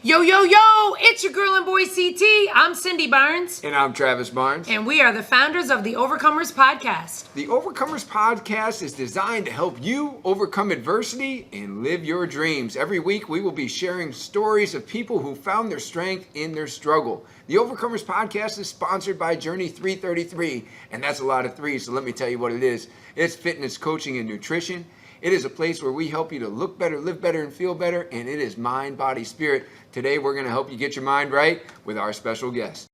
Yo, yo, yo, it's your girl and boy CT. I'm Cindy Barnes. And I'm Travis Barnes. And we are the founders of the Overcomers Podcast. The Overcomers Podcast is designed to help you overcome adversity and live your dreams. Every week, we will be sharing stories of people who found their strength in their struggle. The Overcomers Podcast is sponsored by Journey 333, and that's a lot of threes, so let me tell you what it is. It's fitness, coaching, and nutrition. It is a place where we help you to look better, live better, and feel better, and it is mind, body, spirit. Today, we're going to help you get your mind right with our special guest.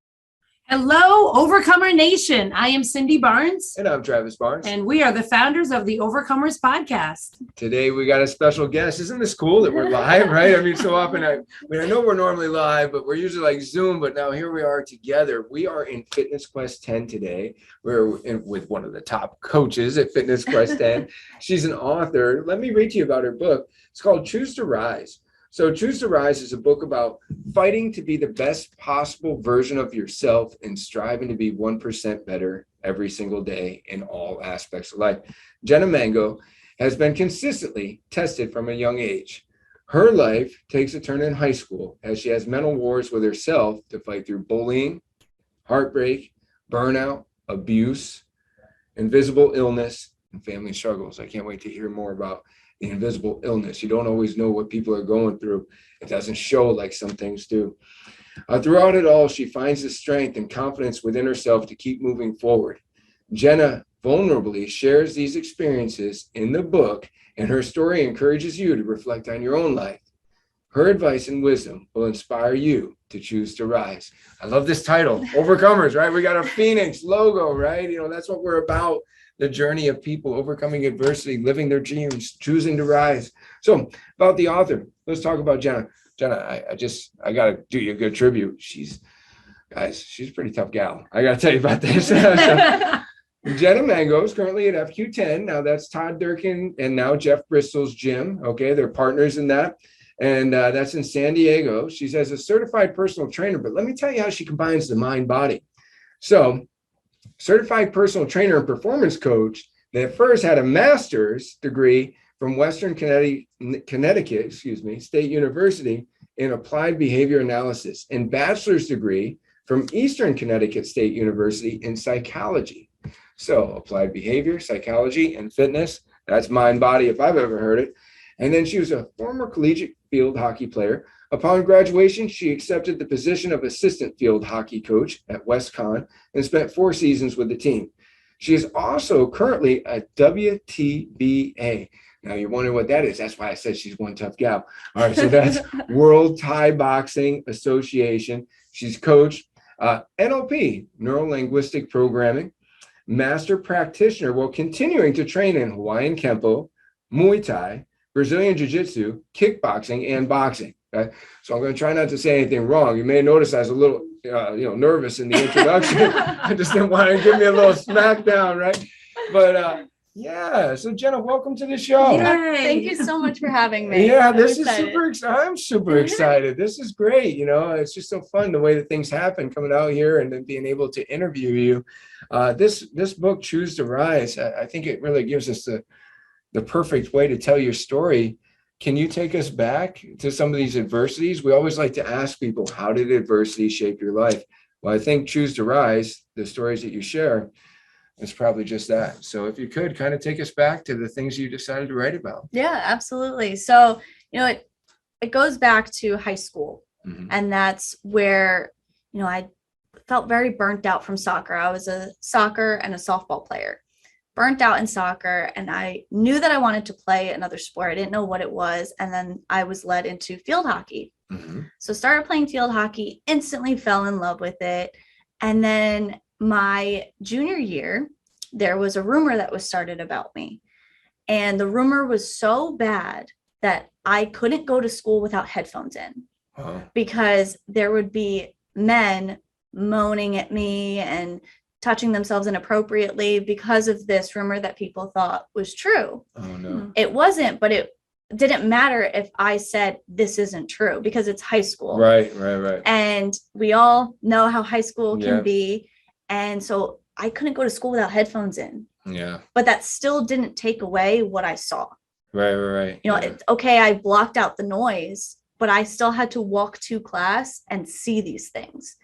Hello, Overcomer Nation. I am Cindy Barnes. And I'm Travis Barnes. And we are the founders of the Overcomers Podcast. Today, we got a special guest. Isn't this cool that we're live, right? I mean, so often, I know we're normally live, but we're usually like Zoom, but now here we are together. We are in Fitness Quest 10 today. We're with one of the top coaches at Fitness Quest 10. She's an author. Let me read to you about her book. It's called Choose to Rise. So Choose to Rise is a book about fighting to be the best possible version of yourself and striving to be 1% better every single day in all aspects of life. Jenna Mango has been consistently tested from a young age. Her life takes a turn in high school as she has mental wars with herself to fight through bullying, heartbreak, burnout, abuse, invisible illness, and family struggles. I can't wait to hear more about the invisible illness. You don't always know what people are going through. It doesn't show like some things do. Throughout it all, she finds the strength and confidence within herself to keep moving forward. Jenna vulnerably shares these experiences in the book, and her story encourages you to reflect on your own life. Her advice and wisdom will inspire you to choose to rise. I love this title, Overcomers, right? We got a Phoenix logo, right? You know, that's what we're about. The journey of people overcoming adversity, living their dreams, choosing to rise. So about the author, let's talk about Jenna. Jenna, I got to do you a good tribute. She's a pretty tough gal. I got to tell you about this. Jenna Mango is currently at FQ10. Now that's Todd Durkin and now Jeff Bristol's gym. Okay, they're partners in that. And that's in San Diego. She's as a certified personal trainer, but let me tell you how she combines the mind body. So certified personal trainer and performance coach that first had a master's degree from Western Connecticut State University in applied behavior analysis and bachelor's degree from Eastern Connecticut State University in psychology. So applied behavior, psychology, and fitness, that's mind body if I've ever heard it. And then she was a former collegiate field hockey player. Upon graduation, she accepted the position of assistant field hockey coach at WestConn and spent 4 seasons with the team. She is also currently a WTBA. Now you're wondering what that is. That's why I said she's one tough gal. All right, so that's World Thai Boxing Association. She's coached NLP, Neurolinguistic Programming, Master Practitioner, while continuing to train in Hawaiian Kemp, Muay Thai, Brazilian Jiu-Jitsu, Kickboxing, and Boxing. Okay? So I'm going to try not to say anything wrong. You may notice I was a little nervous in the introduction. I just didn't want to give me a little smackdown, right? But yeah, so Jenna, welcome to the show. Yay. Thank you so much for having me. Yeah, this is super excited. I'm super excited. This is great. You know, it's just so fun the way that things happen coming out here and then being able to interview you. This book, Choose to Rise, I think it really gives us the perfect way to tell your story. Can you take us back to some of these adversities? We always like to ask people, how did adversity shape your life? Well, I think Choose to Rise, the stories that you share, is probably just that. So if you could kind of take us back to the things you decided to write about. Yeah, absolutely. So, it goes back to high school. Mm-hmm. And that's where, I felt very burnt out from soccer. I was a soccer and a softball player. Burnt out in soccer, and I knew that I wanted to play another sport. I didn't know what it was, and then I was led into field hockey. Mm-hmm. So started playing field hockey, instantly fell in love with it. And then my junior year, there was a rumor that was started about me. And the rumor was so bad that I couldn't go to school without headphones in. Uh-huh. Because there would be men moaning at me and touching themselves inappropriately because of this rumor that people thought was true. Oh, no. It wasn't, but it didn't matter if I said this isn't true because it's high school. Right. And we all know how high school can be. And so I couldn't go to school without headphones in. Yeah. But that still didn't take away what I saw. Right. It's okay, I blocked out the noise, but I still had to walk to class and see these things.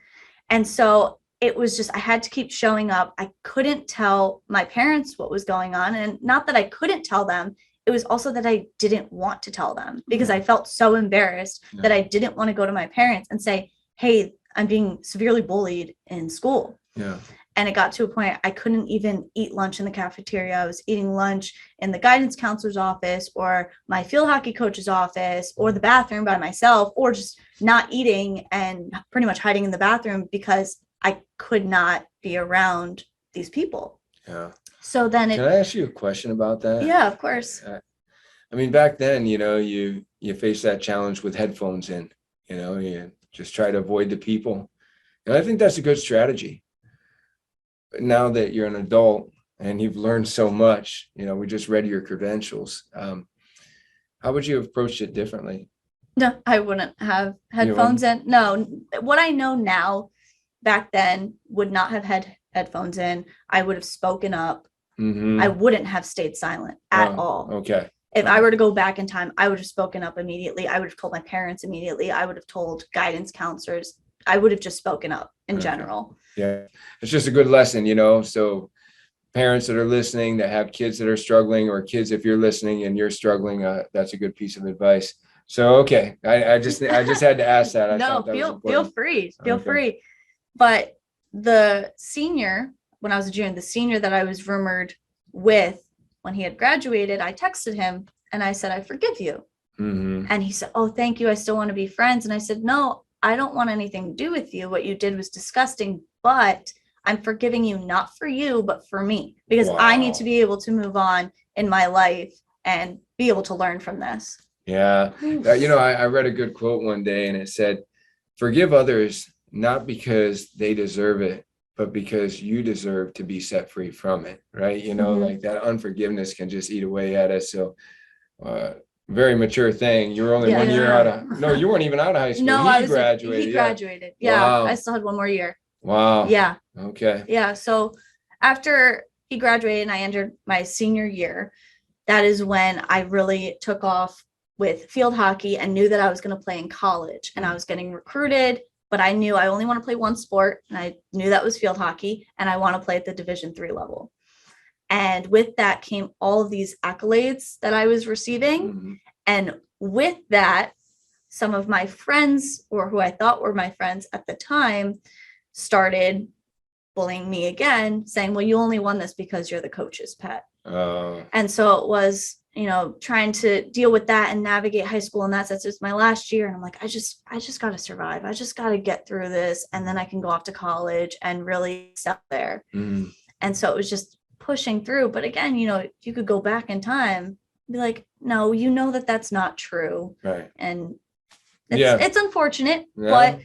And so it was just, I had to keep showing up. I couldn't tell my parents what was going on. And not that I couldn't tell them, it was also that I didn't want to tell them because I felt so embarrassed that I didn't want to go to my parents and say, hey, I'm being severely bullied in school. Yeah. And it got to a point I couldn't even eat lunch in the cafeteria. I was eating lunch in the guidance counselor's office or my field hockey coach's office or the bathroom by myself, or just not eating and pretty much hiding in the bathroom because I could not be around these people. Yeah. So then Can I ask you a question about that? Yeah, of course. I mean, back then, you face that challenge with headphones in, you just try to avoid the people. And I think that's a good strategy. But now that you're an adult and you've learned so much, we just read your credentials. How would you have approached it differently? No, I wouldn't have headphones in. No, what I know now, back then, would not have had headphones in. I would have spoken up. Mm-hmm. I wouldn't have stayed silent at all. Okay. If I were to go back in time, I would have spoken up immediately. I would have told my parents immediately. I would have told guidance counselors. I would have just spoken up in general. Yeah. It's just a good lesson, so parents that are listening that have kids that are struggling, or kids, if you're listening and you're struggling, that's a good piece of advice. So, okay. I just had to ask that. No, feel free. But the senior, when I was a junior, the senior that I was rumored with, when he had graduated, I texted him and I said, I forgive you. Mm-hmm. And he said, oh, thank you. I still want to be friends. And I said, no, I don't want anything to do with you. What you did was disgusting, but I'm forgiving you, not for you, but for me, because I need to be able to move on in my life and be able to learn from this. Yeah. I read a good quote one day and it said, forgive others, not because they deserve it, but because you deserve to be set free from it. Right. Like that unforgiveness can just eat away at us. So, very mature thing. You were only 1 year out of, no, you weren't even out of high school. No, He graduated. He graduated. Yeah. Wow. I still had one more year. Wow. Yeah. Okay. Yeah. So after he graduated and I entered my senior year, that is when I really took off with field hockey and knew that I was going to play in college, and I was getting recruited, but I knew I only want to play one sport, and I knew that was field hockey, and I want to play at the Division III level. And with that came all of these accolades that I was receiving. Mm-hmm. And with that, some of my friends, or who I thought were my friends at the time, started bullying me again, saying, well, you only won this because you're the coach's pet. And so it was, trying to deal with that and navigate high school. And that's just my last year. And I'm like, I just got to survive. I just got to get through this. And then I can go off to college and really step there. Mm-hmm. And so it was just pushing through. But again, if you could go back in time, be like, no, that that's not true. Right. And it's unfortunate, Yeah. but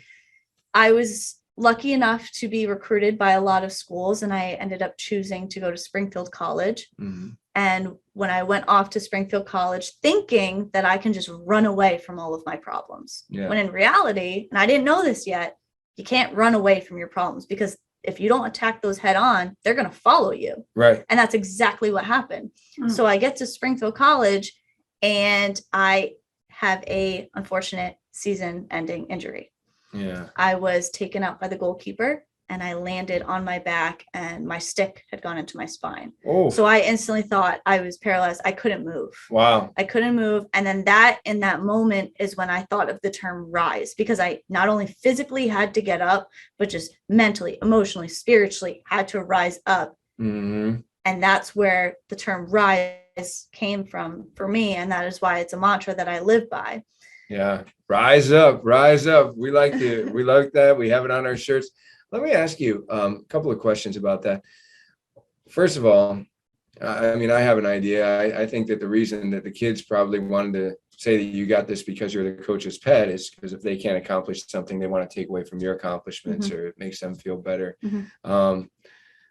I was lucky enough to be recruited by a lot of schools, and I ended up choosing to go to Springfield College. Mm-hmm. And when I went off to Springfield College, thinking that I can just run away from all of my problems, when in reality, and I didn't know this yet, you can't run away from your problems, because if you don't attack those head on, they're going to follow you. Right. And that's exactly what happened. Mm-hmm. So I get to Springfield College and I have a unfortunate season-ending injury. Yeah. I was taken out by the goalkeeper and I landed on my back and my stick had gone into my spine. Oh. So I instantly thought I was paralyzed. I couldn't move. Wow. I couldn't move. And then in that moment is when I thought of the term rise, because I not only physically had to get up, but just mentally, emotionally, spiritually had to rise up. Mm-hmm. And that's where the term rise came from for me. And that is why it's a mantra that I live by. Yeah. Rise up, rise up. We like that. We have it on our shirts. Let me ask you a couple of questions about that. First of all, I have an idea. I think that the reason that the kids probably wanted to say that you got this because you're the coach's pet is because if they can't accomplish something, they want to take away from your accomplishments, mm-hmm. or it makes them feel better. Mm-hmm.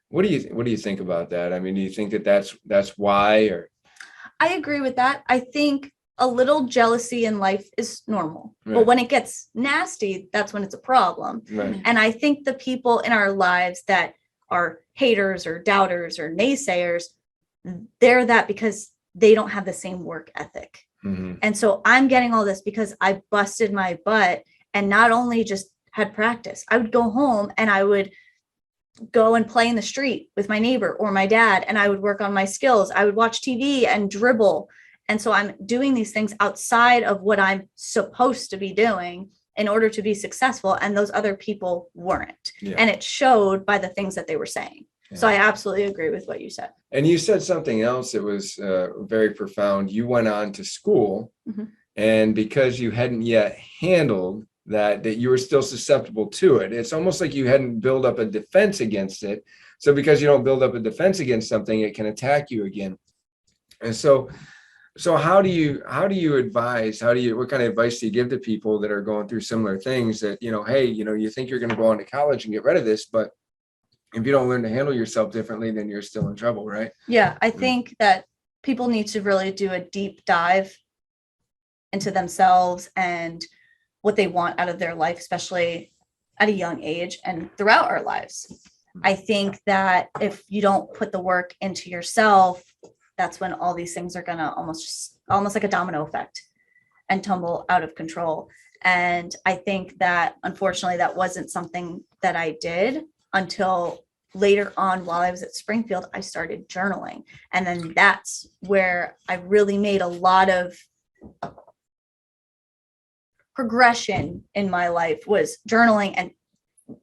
What do you think about that? Do you think that that's why? Or I agree with that. I think a little jealousy in life is normal, right. But when it gets nasty, that's when it's a problem. Right. And I think the people in our lives that are haters or doubters or naysayers, they're that because they don't have the same work ethic. Mhm. And so I'm getting all this because I busted my butt and not only just had practice, I would go home and I would go and play in the street with my neighbor or my dad, and I would work on my skills. I would watch TV and dribble. And so I'm doing these things outside of what I'm supposed to be doing in order to be successful. And those other people weren't. Yeah. And it showed by the things that they were saying. So I absolutely agree with what you said. And you said something else that was very profound. You went on to school, Mhm. and because you hadn't yet handled that you were still susceptible to it. It's almost like you hadn't built up a defense against it. So because you don't build up a defense against something, it can attack you again. And so how do you advise, what kind of advice do you give to people that are going through similar things that, hey, you think you're going to go on to college and get rid of this, but if you don't learn to handle yourself differently, then you're still in trouble, right? Yeah, I think that people need to really do a deep dive into themselves and what they want out of their life, especially at a young age and throughout our lives. I think that if you don't put the work into yourself, that's when all these things are gonna almost like a domino effect and tumble out of control. And I think that unfortunately that wasn't something that I did until later on. While I was at Springfield, I started journaling. And then that's where I really made a lot of progression in my life, was journaling and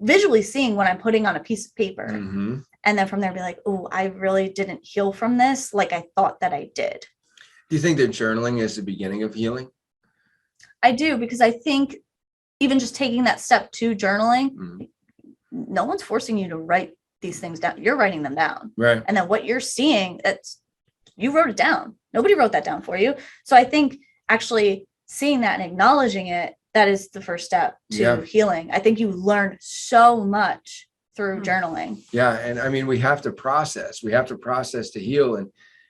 visually seeing what I'm putting on a piece of paper. Mm-hmm. And then from there be like, oh, I really didn't heal from this like I thought that I did. Do you think that journaling is the beginning of healing? I do, because I think even just taking that step to journaling, Mm-hmm. no one's forcing you to write these things down. You're writing them down. Right. And then what you're seeing, you wrote it down. Nobody wrote that down for you. So I think actually seeing that and acknowledging it, that is the first step to healing. I think you learn so much through journaling. Yeah. And I mean, we have to process to heal.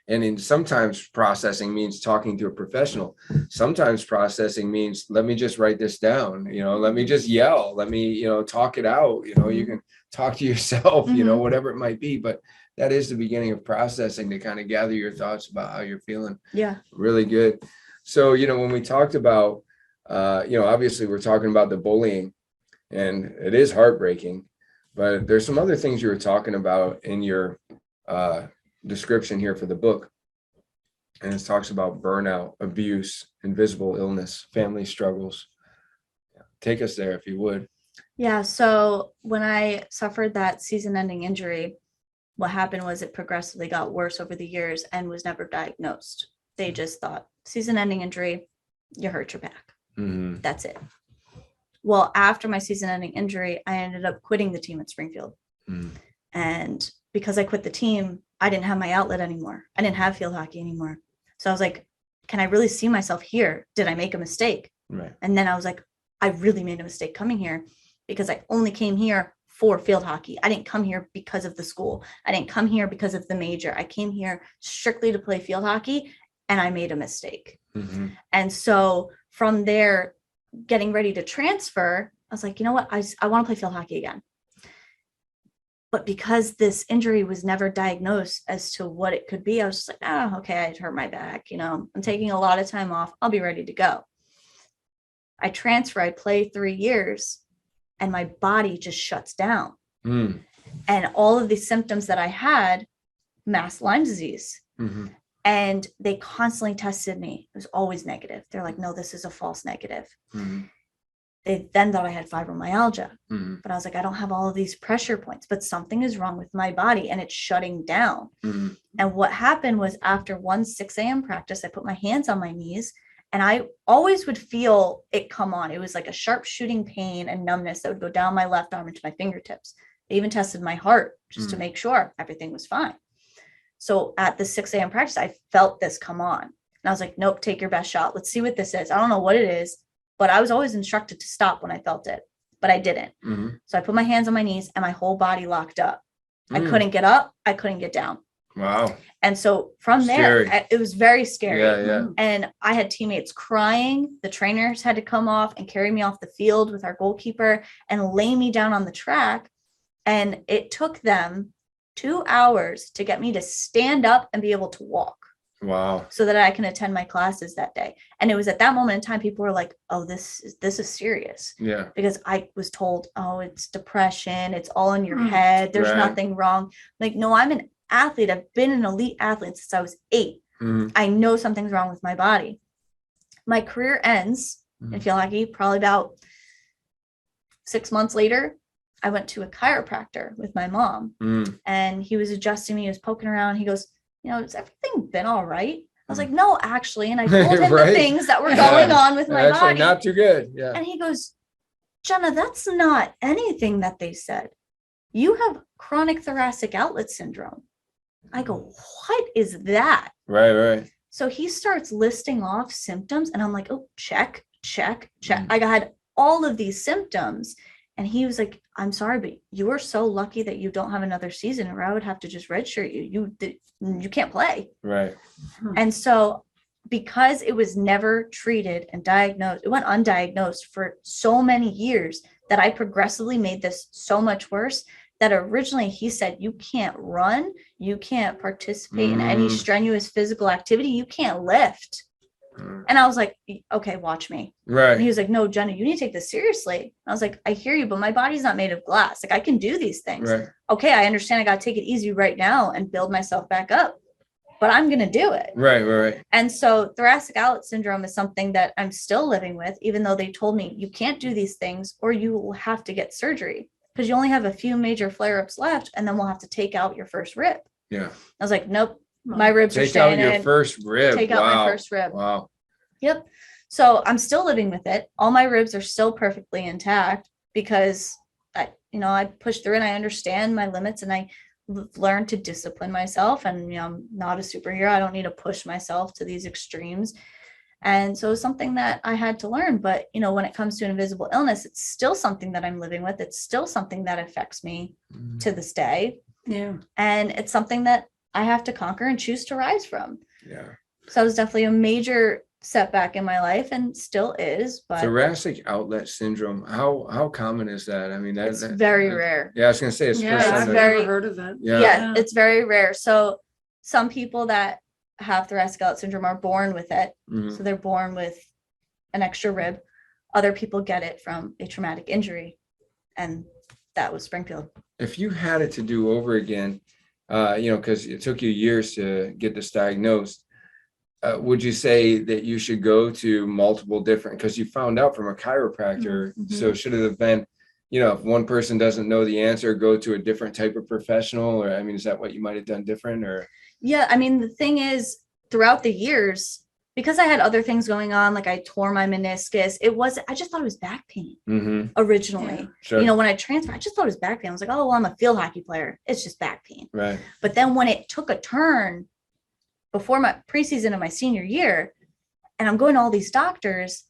And sometimes processing means talking to a professional. Sometimes processing means, let me just write this down, let me just yell, let me, talk it out, you can talk to yourself, whatever it might be. But that is the beginning of processing, to kind of gather your thoughts about how you're feeling. Yeah. Really good. So, when we talked about, obviously we're talking about the bullying, and it is heartbreaking, but there's some other things you were talking about in your description here for the book. And it talks about burnout, abuse, invisible illness, family struggles. Take us there if you would. Yeah. So when I suffered that season-ending injury, what happened was it progressively got worse over the years and was never diagnosed. They just thought, season-ending injury, you hurt your back. Mm-hmm. That's it. Well, after my season-ending injury, I ended up quitting the team at Springfield. Mm-hmm. And because I quit the team, I didn't have my outlet anymore. I didn't have field hockey anymore. So I was like, can I really see myself here? Did I make a mistake? Right. And then I was like, I really made a mistake coming here, because I only came here for field hockey. I didn't come here because of the school. I didn't come here because of the major. I came here strictly to play field hockey, and I made a mistake. Mm-hmm. And so from there, getting ready to transfer, I was like, you know what? I want to play field hockey again. But because this injury was never diagnosed as to what it could be, I was just like, oh, okay, I hurt my back. I'm taking a lot of time off. I'll be ready to go. I transfer, I play 3 years, and my body just shuts down. Mm. And all of these symptoms that I had, masked Lyme disease. Mm-hmm. And they constantly tested me. It was always negative. They're like, no, this is a false negative. Mm-hmm. They then thought I had fibromyalgia. Mm-hmm. But I was like, I don't have all of these pressure points, but something is wrong with my body and it's shutting down. Mm-hmm. And what happened was, after one 6 a.m. practice, I put my hands on my knees, and I always would feel it come on. It was like a sharp shooting pain and numbness that would go down my left arm into my fingertips. They even tested my heart just to make sure everything was fine. So at the 6 a.m. practice, I felt this come on. And I was like, nope, take your best shot. Let's see what this is. I don't know what it is, but I was always instructed to stop when I felt it, but I didn't. Mm-hmm. So I put my hands on my knees and my whole body locked up. I couldn't get up. I couldn't get down. Wow. And so from there, it was very scary. Yeah. And I had teammates crying. The trainers had to come off and carry me off the field with our goalkeeper and lay me down on the track. And it took them 2 hours to get me to stand up and be able to walk. Wow. so that I can attend my classes that day. And it was at that moment in time, people were like, oh, this is serious. Yeah. Because I was told, oh, it's depression. It's all in your head. There's Right. nothing wrong. Like, no, I'm an athlete. I've been an elite athlete since I was 8. I know something's wrong with my body. My career ends in field hockey probably about 6 months later. I went to a chiropractor with my mom, and he was adjusting me. He was poking around. He goes, has everything been all right? I was like, no, actually. And I told him Right. the things that were going on with my Actually, body. not too good. Yeah. And he goes, Jenna, that's not anything that they said. You have chronic thoracic outlet syndrome. I go, what is that? Right. So he starts listing off symptoms, and I'm like, oh, check. I had all of these symptoms. And he was like, I'm sorry, but you are so lucky that you don't have another season, or I would have to just redshirt you. You can't play. Right. And so because it was never treated and diagnosed, it went undiagnosed for so many years that I progressively made this so much worse that originally he said, you can't run, you can't participate in any strenuous physical activity, you can't lift. And I was like, okay, watch me. Right. And he was like, no, Jenna, you need to take this seriously. I was like, I hear you, but my body's not made of glass. Like, I can do these things. Right. Okay, I understand I got to take it easy right now and build myself back up, but I'm going to do it. Right. And so thoracic outlet syndrome is something that I'm still living with, even though they told me you can't do these things or you will have to get surgery because you only have a few major flare-ups left, and then we'll have to take out your first rib. Yeah. I was like, nope, my ribs are Take staying out your in. first rib. Take out my first rib. Wow. Yep. So I'm still living with it. All my ribs are still perfectly intact because I pushed through and I understand my limits, and I learned to discipline myself. And, I'm not a superhero. I don't need to push myself to these extremes. And so it's something that I had to learn. But, when it comes to an invisible illness, it's still something that I'm living with. It's still something that affects me to this day. Yeah. And it's something that I have to conquer and choose to rise from. Yeah. So it was definitely a major setback in my life, and still is. But Thoracic outlet syndrome. How common is that? I mean, it's very rare. Yeah, I was gonna say it's Yeah, first I've time very- never heard of it. Yeah, it's very rare. So some people that have thoracic outlet syndrome are born with it. So they're born with an extra rib. Other people get it from a traumatic injury, and that was Springfield. If you had it to do over again, because it took you years to get this diagnosed, would you say that you should go to multiple different, because you found out from a chiropractor, so should it have been, if one person doesn't know the answer, go to a different type of professional? Or, is that what you might have done different? Or Yeah, the thing is, throughout the years, because I had other things going on, like I tore my meniscus, I just thought it was back pain originally. Yeah. Sure. When I transferred, I just thought it was back pain. I was like, oh, well, I'm a field hockey player. It's just back pain. Right. But then when it took a turn before my preseason of my senior year, and I'm going to all these doctors,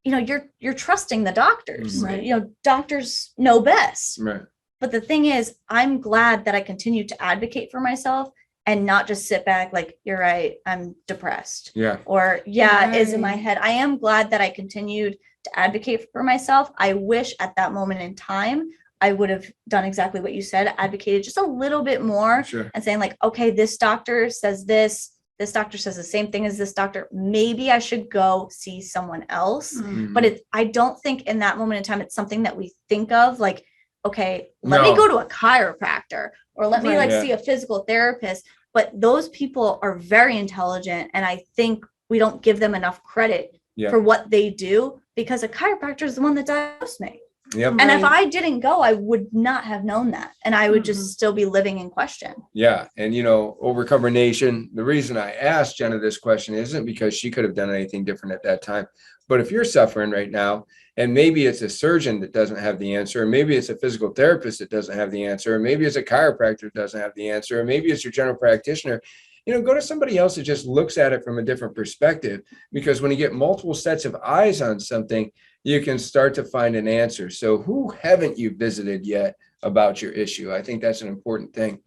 you're trusting the doctors. Right. Doctors know best. Right. But the thing is, I'm glad that I continued to advocate for myself and not just sit back like, you're right, I'm depressed. Yeah. Or, it is in my Right. head. I am glad that I continued to advocate for myself. I wish at that moment in time, I would have done exactly what you said, advocated just a little bit more Sure. and saying like, okay, this doctor says this doctor says the same thing as this doctor. Maybe I should go see someone else. But I don't think in that moment in time, it's something that we think of like, okay, let me No. go to a chiropractor or let me Right. like Yeah. see a physical therapist. But those people are very intelligent. And I think we don't give them enough credit Yeah. for what they do, because a chiropractor is the one that diagnosed me. Yep. And if Right. I didn't go, I would not have known that. And I would just still be living in question. Yeah. And, Overcomer Nation, the reason I asked Jenna this question isn't because she could have done anything different at that time. But if you're suffering right now, and maybe it's a surgeon that doesn't have the answer, or maybe it's a physical therapist that doesn't have the answer, or maybe it's a chiropractor that doesn't have the answer, or maybe it's your general practitioner, go to somebody else that just looks at it from a different perspective. Because when you get multiple sets of eyes on something, you can start to find an answer. So who haven't you visited yet about your issue? I think that's an important thing.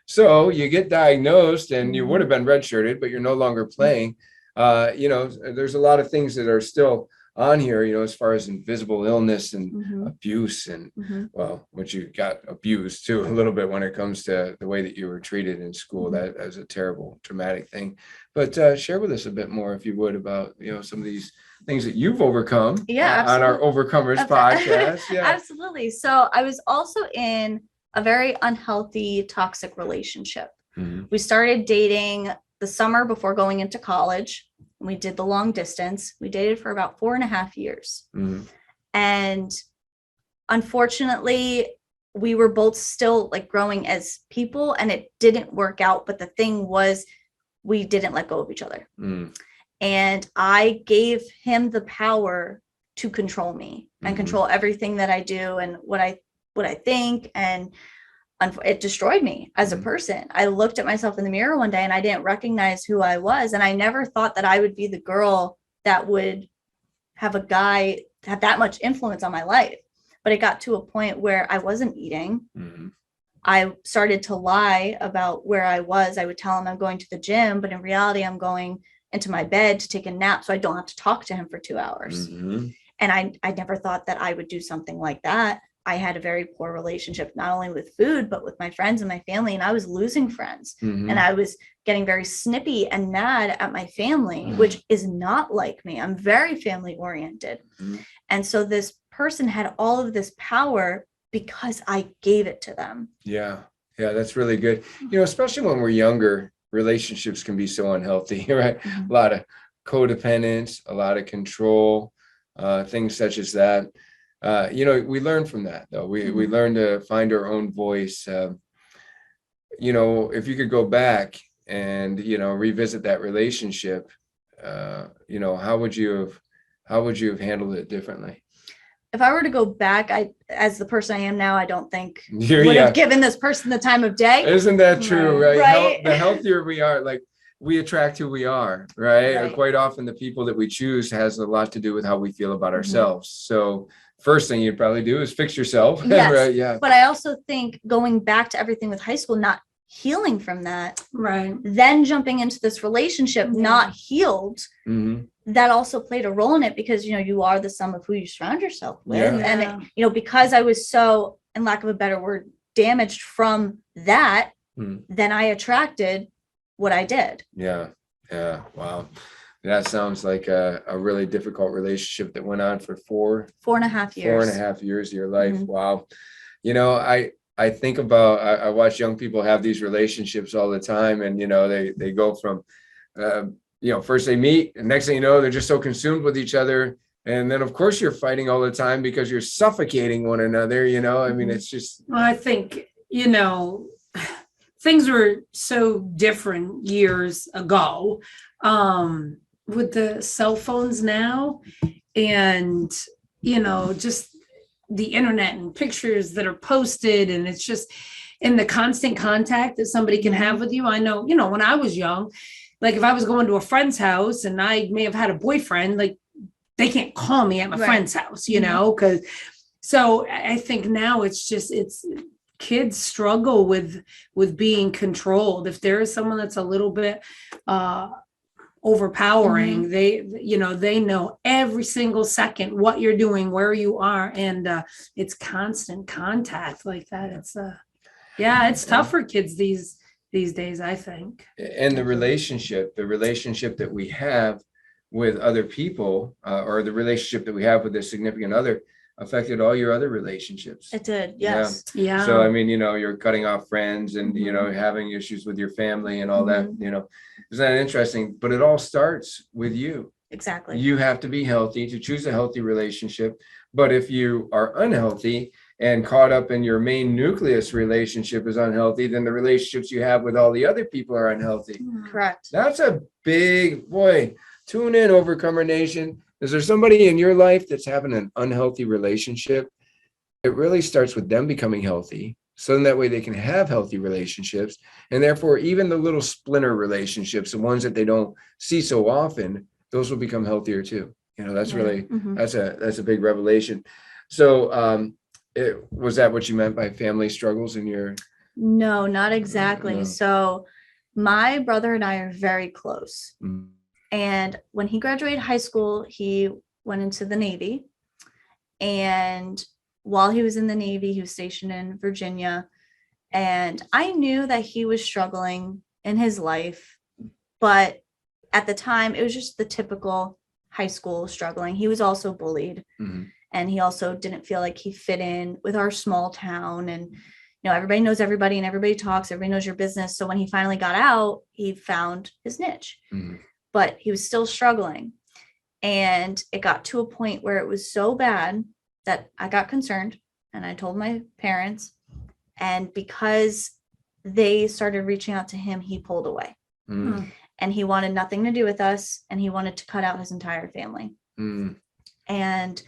So you get diagnosed and you would have been redshirted, but you're no longer playing. There's a lot of things that are still on here, as far as invisible illness and Mhm. abuse and, Mhm. well, what you got abused too, a little bit when it comes to the way that you were treated in school. Mhm. That was a terrible, traumatic thing. But share with us a bit more, if you would, about, some of these things that you've overcome Yeah, on our absolutely. Overcomers podcast. Yeah. Absolutely. So I was also in a very unhealthy, toxic relationship. Mhm. We started dating the summer before going into college. We did the long distance. We dated for about 4.5 years. Mhm. And unfortunately, we were both still like growing as people and it didn't work out. But the thing was, we didn't let go of each other. Mhm. And I gave him the power to control me and Mhm. control everything that I do and what I think. And it destroyed me as a Mhm. person. I looked at myself in the mirror one day and I didn't recognize who I was. And I never thought that I would be the girl that would have a guy have that much influence on my life. But it got to a point where I wasn't eating. Mhm. I started to lie about where I was. I would tell him I'm going to the gym, but in reality, I'm going into my bed to take a nap so I don't have to talk to him for 2 hours. Mhm. And I never thought that I would do something like that. I had a very poor relationship, not only with food, but with my friends and my family. And I was losing friends Mhm. and I was getting very snippy and mad at my family, which is not like me. I'm very family oriented. Mhm. And so this person had all of this power because I gave it to them. Yeah. Yeah, that's really good. Especially when we're younger, relationships can be so unhealthy, right? Mhm. A lot of codependence, a lot of control, things such as that. We learn from that, though. We Mhm. learn to find our own voice. If you could go back and, revisit that relationship, how would you have handled it differently? If I were to go back, as the person I am now, I don't think Yeah. would have given this person the time of day. Isn't that true, right? Right. The healthier we are, like, we attract who we are, right? Right. Quite often the people that we choose has a lot to do with how we feel about Mhm. ourselves. So first thing you'd probably do is fix yourself. Yes. Right? Yeah. But I also think going back to everything with high school, not healing from that, Right. then jumping into this relationship, Yeah. not healed, Mhm. that also played a role in it because, you are the sum of who you surround yourself with. Yeah. And, because I was so, in lack of a better word, damaged from that, Mhm. then I attracted what I did. Yeah. Yeah. Wow. That sounds like a really difficult relationship that went on for 4.5 years. 4.5 years of your life. Mhm. Wow. I think about, I watch young people have these relationships all the time, and they go from first they meet, and next thing you know, they're just so consumed with each other, and then of course you're fighting all the time because you're suffocating one another. I mean, Mhm. it's just. Well, I think, things were so different years ago, with the cell phones now and, just the internet and pictures that are posted. And it's just in the constant contact that somebody can have with you. I know, when I was young, like if I was going to a friend's house and I may have had a boyfriend, like they can't call me at my Right. friend's house, Mhm. because so I think now it's kids struggle with being controlled. If there is someone that's a little bit overpowering, they know every single second what you're doing, where you are, and it's constant contact like that. It's tough for kids these days, I think. And the relationship that we have with other people, or the relationship that we have with a significant other, affected all your other relationships. It did. Yes. Yeah. So I mean, you're cutting off friends and Mhm. having issues with your family and all that. Isn't that interesting? But it all starts with you. Exactly. You have to be healthy to choose a healthy relationship. But if you are unhealthy and caught up in your main nucleus relationship is unhealthy, then the relationships you have with all the other people are unhealthy. Correct. That's a big boy. Tune in, Overcomer Nation. Is there somebody in your life that's having an unhealthy relationship? It really starts with them becoming healthy. So then that way they can have healthy relationships. And therefore, even the little splinter relationships, the ones that they don't see so often, those will become healthier too. That's really, Mhm. that's a big revelation. So was that what you meant by family struggles in your? No, not exactly. No. So my brother and I are very close. Mm. And when he graduated high school, he went into the Navy. And while he was in the Navy, he was stationed in Virginia. And I knew that he was struggling in his life, but at the time, it was just the typical high school struggling. He was also bullied, and he also didn't feel like he fit in with our small town. And, you know, everybody knows everybody and everybody talks, everybody knows your business. So when he finally got out, he found his niche, but he was still struggling. And it got to a point where it was so bad that I got concerned, and I told my parents. And because they started reaching out to him, he pulled away. And he wanted nothing to do with us, and he wanted to cut out his entire family. And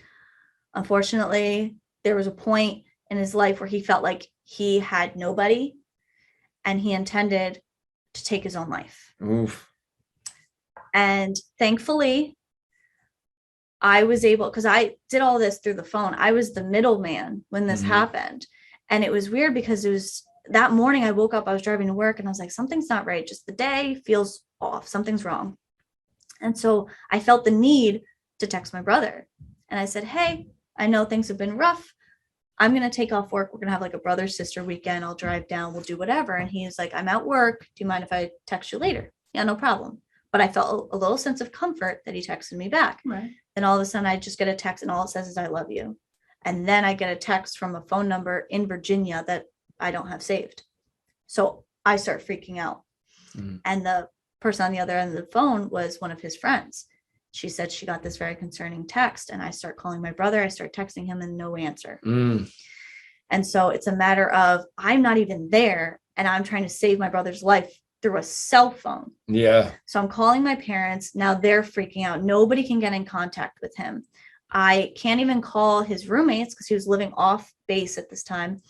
unfortunately, there was a point in his life where he felt like he had nobody, and he intended to take his own life. Oof. And thankfully, I was able, because I did all this through the phone. I was the middleman when this happened. And it was weird because it was that morning I woke up, I was driving to work, and I was like, something's not right. Just the day feels off. Something's wrong. And so I felt the need to text my brother. And I said, hey, I know things have been rough. I'm going to take off work. We're going to have like a brother sister weekend. I'll drive down. We'll do whatever. And he's like, I'm at work. Do you mind if I text you later? Yeah, no problem. But I felt a little sense of comfort that he texted me back. Right. Then all of a sudden I just get a text, and all it says is I love you. And then I get a text from a phone number in Virginia that I don't have saved. So I start freaking out. And the person on the other end of the phone was one of his friends. She said she got this very concerning text, and I start calling my brother. I start texting him, and no answer. And so it's a matter of, I'm not even there, and I'm trying to save my brother's life through a cell phone. Yeah. So I'm calling my parents. Now they're freaking out. Nobody can get in contact with him. I can't even call his roommates because he was living off base at this time.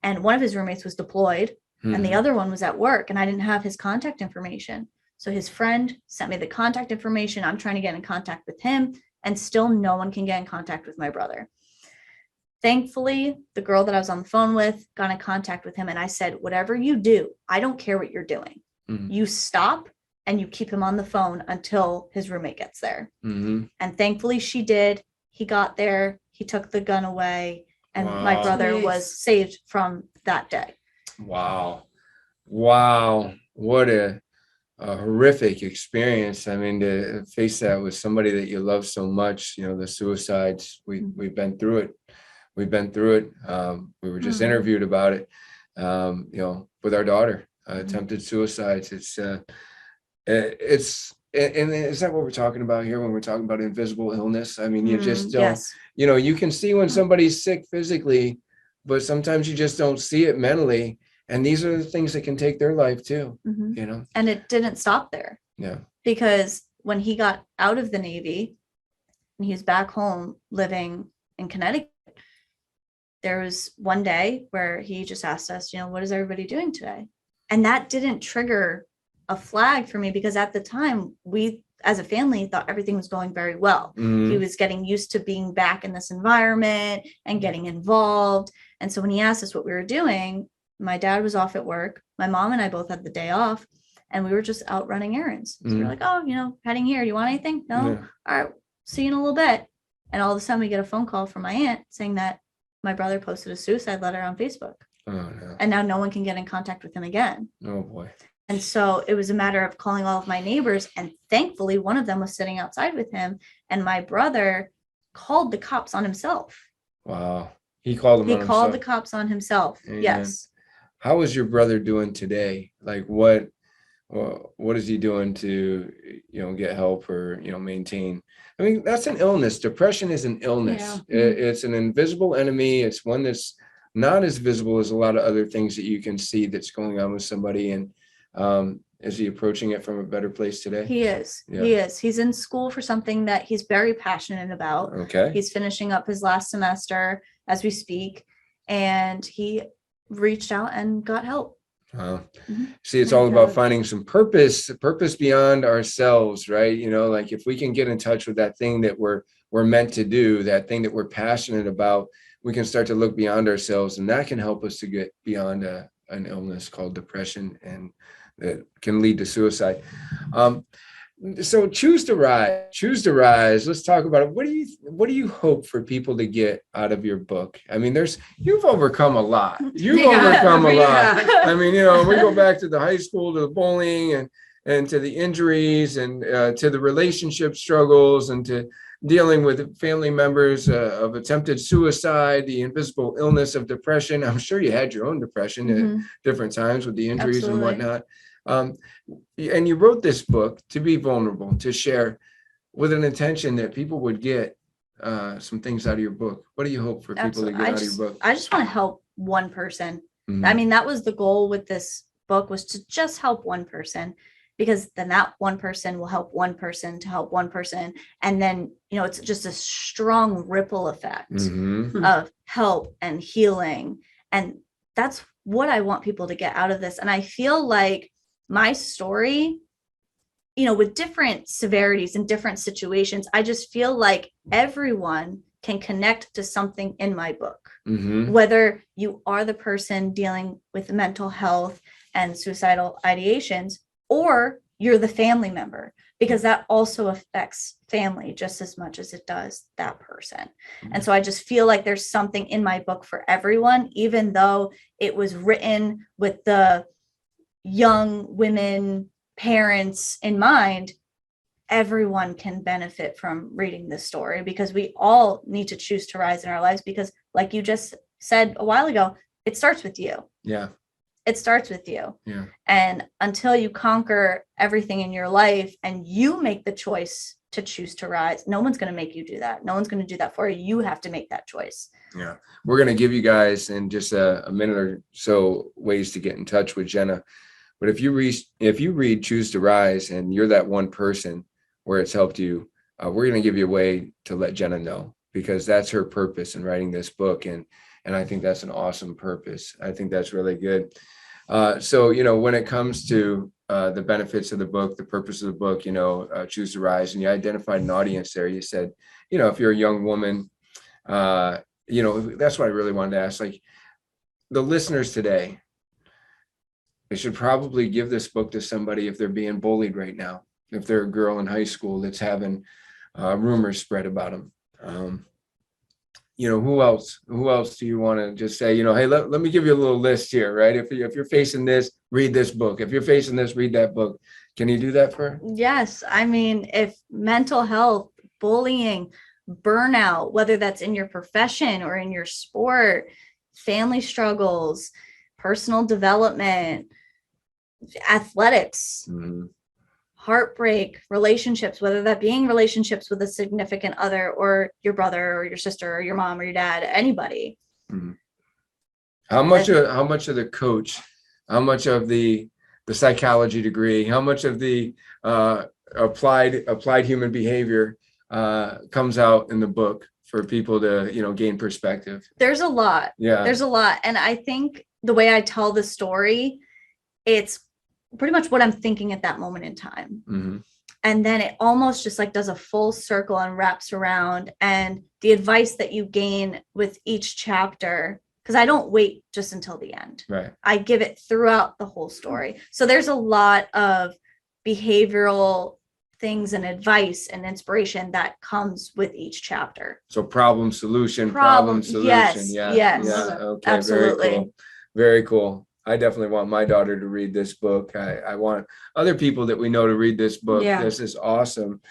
And one of his roommates was deployed, and the other one was at work, and I didn't have his contact information. So his friend sent me the contact information. I'm trying to get in contact with him, and still no one can get in contact with my brother. Thankfully, the girl that I was on the phone with got in contact with him, and I said, whatever you do, I don't care what you're doing. You stop and you keep him on the phone until his roommate gets there. And thankfully she did. He got there, he took the gun away, and my brother was saved from that day. Wow. What a horrific experience. I mean, to face that with somebody that you love so much, you know, the suicides, we've been through it. We were just interviewed about it, you know, with our daughter, attempted suicides. And is that what we're talking about here when we're talking about invisible illness? I mean, you just don't, you know, you can see when somebody's sick physically, but sometimes you just don't see it mentally. And these are the things that can take their life too, you know? And it didn't stop there. Yeah. Because when he got out of the Navy and he was back home living in Connecticut, there was one day where he just asked us, you know, what is everybody doing today? And that didn't trigger a flag for me, because at the time we as a family thought everything was going very well. He was getting used to being back in this environment and getting involved. And so when he asked us what we were doing, my dad was off at work. My mom and I both had the day off, and we were just out running errands. So we were like, oh, you know, heading here. Do you want anything? No. Yeah. All right. See you in a little bit. And all of a sudden we get a phone call from my aunt saying that my brother posted a suicide letter on Facebook. Oh, no. And now no one can get in contact with him again. Oh boy. And so it was a matter of calling all of my neighbors. And thankfully, one of them was sitting outside with him. And my brother called the cops on himself. Wow. He called them on himself. He called the cops on himself. Amen. Yes. How is your brother doing today? Like what is he doing to, you know, get help or, you know, maintain? I mean, that's an illness. Depression is an illness. Yeah. It's an invisible enemy. It's one that's not as visible as a lot of other things that you can see that's going on with somebody. And is he approaching it from a better place today? He is. Yeah. He is. He's in school for something that he's very passionate about. Okay. He's finishing up his last semester as we speak. And he reached out and got help. Wow. Mm-hmm. See, it's all about finding some purpose beyond ourselves, right? You know, like if we can get in touch with that thing that we're meant to do, that thing that we're passionate about, we can start to look beyond ourselves, and that can help us to get beyond an illness called depression, and that can lead to suicide. So choose to rise. Let's talk about it. What do you hope for people to get out of your book? I mean, you've overcome a lot. You've overcome a lot. I mean, we go back to the high school, to the bullying and to the injuries and to the relationship struggles and to dealing with family members of attempted suicide, the invisible illness of depression. I'm sure you had your own depression at different times with the injuries and whatnot. And you wrote this book to be vulnerable, to share with an intention that people would get some things out of your book. What do you hope for people to get out of your book? I just want to help one person. Mhm. I mean, that was the goal with this book, was to just help one person, because then that one person will help one person to help one person. And then, it's just a strong ripple effect of help and healing. And that's what I want people to get out of this. And I feel like my story, with different severities and different situations, I just feel like everyone can connect to something in my book, whether you are the person dealing with mental health and suicidal ideations, or you're the family member, because that also affects family just as much as it does that person. And so I just feel like there's something in my book for everyone, even though it was written with the young women parents in mind. Everyone can benefit from reading this story, because we all need to choose to rise in our lives, because like you just said a while ago, it starts with you. Yeah. It starts with you. Yeah. And until you conquer everything in your life and you make the choice to choose to rise, no one's going to make you do that. No one's going to do that for you. You have to make that choice. Yeah. We're going to give you guys in just a minute or so ways to get in touch with Jenna. But if you read Choose to Rise and you're that one person where it's helped you, we're going to give you a way to let Jenna know, because that's her purpose in writing this book. And I think that's an awesome purpose. I think that's really good. So, when it comes to the benefits of the book, the purpose of the book, Choose to Rise, and you identified an audience there. You said, if you're a young woman, that's what I really wanted to ask. Like, the listeners today, they should probably give this book to somebody if they're being bullied right now, if they're a girl in high school that's having rumors spread about them. Who else do you want to just say, hey, let me give you a little list here, right? If you're facing this, read this book. If you're facing this, read that book. Can you do that for her? Yes. I mean, if mental health, bullying, burnout, whether that's in your profession or in your sport, family struggles, personal development, athletics, heartbreak, relationships, whether that being relationships with a significant other or your brother or your sister or your mom or your dad, anybody. How much of the coach, how much of the psychology degree, how much of the applied human behavior comes out in the book for people to, gain perspective? There's a lot. Yeah. There's a lot. And I think the way I tell the story, it's pretty much what I'm thinking at that moment in time. And then it almost just like does a full circle and wraps around, and the advice that you gain with each chapter, because I don't wait just until the end. Right. I give it throughout the whole story. So there's a lot of behavioral things and advice and inspiration that comes with each chapter. So problem solution. Yes. Yeah. Yes. Yeah. Okay. Absolutely. Very cool. I definitely want my daughter to read this book. I want other people that we know to read this book. Yeah. This is awesome.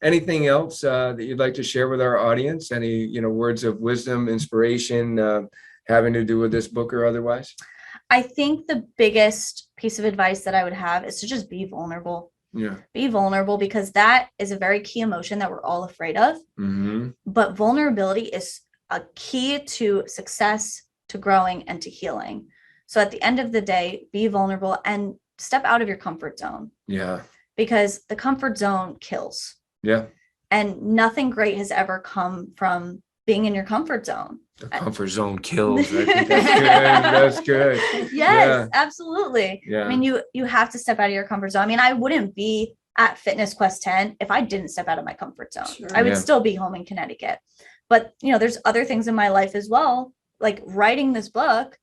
Anything else that you'd like to share with our audience? Any, words of wisdom, inspiration, having to do with this book or otherwise? I think the biggest piece of advice that I would have is to just be vulnerable. Yeah. Be vulnerable, because that is a very key emotion that we're all afraid of. But vulnerability is a key to success, to growing, and to healing. So at the end of the day, be vulnerable and step out of your comfort zone. Yeah. Because the comfort zone kills. Yeah. And nothing great has ever come from being in your comfort zone. The comfort zone kills. I think that's good. Yes, Yeah. Absolutely. Yeah. I mean, you have to step out of your comfort zone. I mean, I wouldn't be at Fitness Quest 10 if I didn't step out of my comfort zone. Sure. I would still be home in Connecticut. But, there's other things in my life as well. Like writing this book,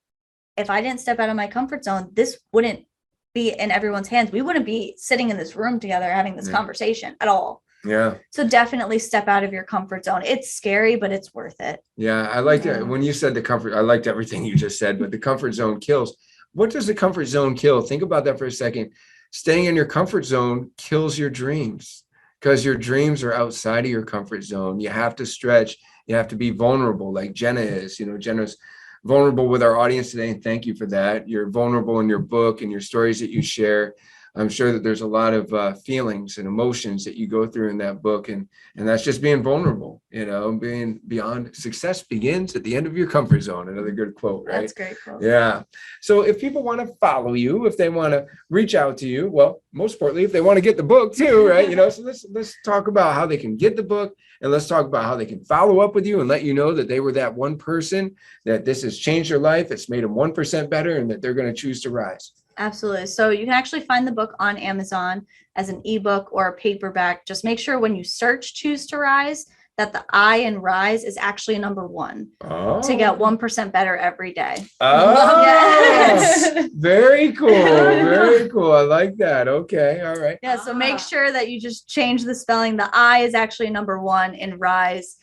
if I didn't step out of my comfort zone, this wouldn't be in everyone's hands, we wouldn't be sitting in this room together having this conversation at all. Yeah. So definitely step out of your comfort zone. It's scary, but it's worth it. Yeah. I liked it when you said the comfort. I liked everything you just said, but the comfort zone kills. What does the comfort zone kill? Think about that for a second. Staying in your comfort zone kills your dreams, because your dreams are outside of your comfort zone. You have to stretch. You have to be vulnerable, like Jenna is. You know, Jenna's vulnerable with our audience today, and thank you for that. You're vulnerable in your book and your stories that you share. I'm sure that there's a lot of feelings and emotions that you go through in that book, and that's just being vulnerable. You know, being beyond. Success begins at the end of your comfort zone. Another good quote, right? That's a great quote. Yeah. So if people want to follow you, if they want to reach out to you, well, most importantly, if they want to get the book too, right? You know, so let's talk about how they can get the book, and let's talk about how they can follow up with you and let you know that they were that one person, that this has changed their life, it's made them 1% better, and that they're going to choose to rise. Absolutely. So you can actually find the book on Amazon as an ebook or a paperback. Just make sure when you search Choose to Rise that the I in Rise is actually number 1 to get 1% better every day. Oh, Yes. very cool. Very cool. I like that. Okay. All right. Yeah. So make sure that you just change the spelling. The I is actually number 1 in Rise.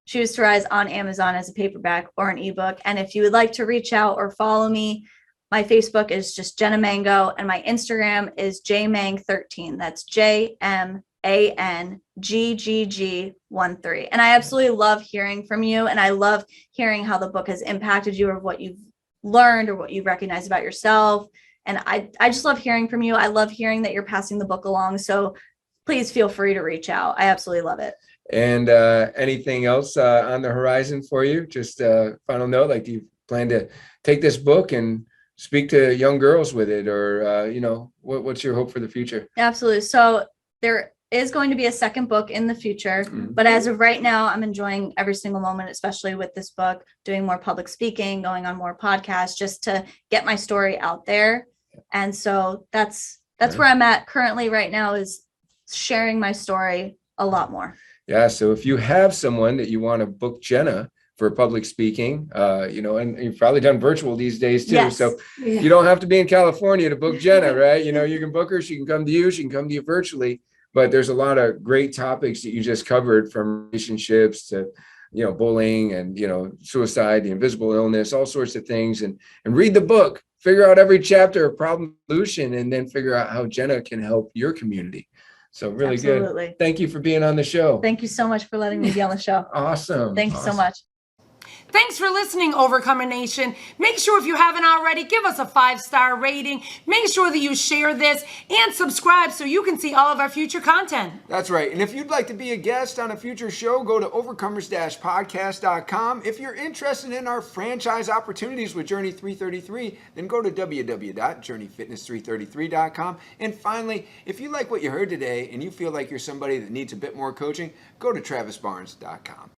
Choose to Rise on Amazon as a paperback or an ebook. And if you would like to reach out or follow me, my Facebook is just Jenna Mango, and my Instagram is jmang13. That's JMANGGG13. And I absolutely love hearing from you, and I love hearing how the book has impacted you, or what you've learned, or what you recognize about yourself. And I just love hearing from you. I love hearing that you're passing the book along. So please feel free to reach out. I absolutely love it. And anything else on the horizon for you? Just a final note, like, do you plan to take this book and speak to young girls with it, or you know, what's your hope for the future? Absolutely. So there is going to be a second book in the future, but as of right now, I'm enjoying every single moment, especially with this book, doing more public speaking, going on more podcasts, just to get my story out there. And so that's where I'm at currently right now, is sharing my story a lot more. Yeah. So if you have someone that you want to book Jenna for public speaking, you know, and you've probably done virtual these days too. Yes. So you don't have to be in California to book Jenna, right? You know, you can book her, she can come to you, she can come to you virtually, but there's a lot of great topics that you just covered, from relationships to, you know, bullying and, you know, suicide, the invisible illness, all sorts of things. And read the book, figure out every chapter of problem solution, and then figure out how Jenna can help your community. So really Absolutely. good. Thank you for being on the show. Thank you so much for letting me be on the show. Awesome. Thank you so much. Thanks for listening, Overcomer Nation. Make sure, if you haven't already, give us a 5-star rating. Make sure that you share this and subscribe so you can see all of our future content. That's right. And if you'd like to be a guest on a future show, go to overcomers-podcast.com. If you're interested in our franchise opportunities with Journey 333, then go to www.journeyfitness333.com. And finally, if you like what you heard today and you feel like you're somebody that needs a bit more coaching, go to travisbarnes.com.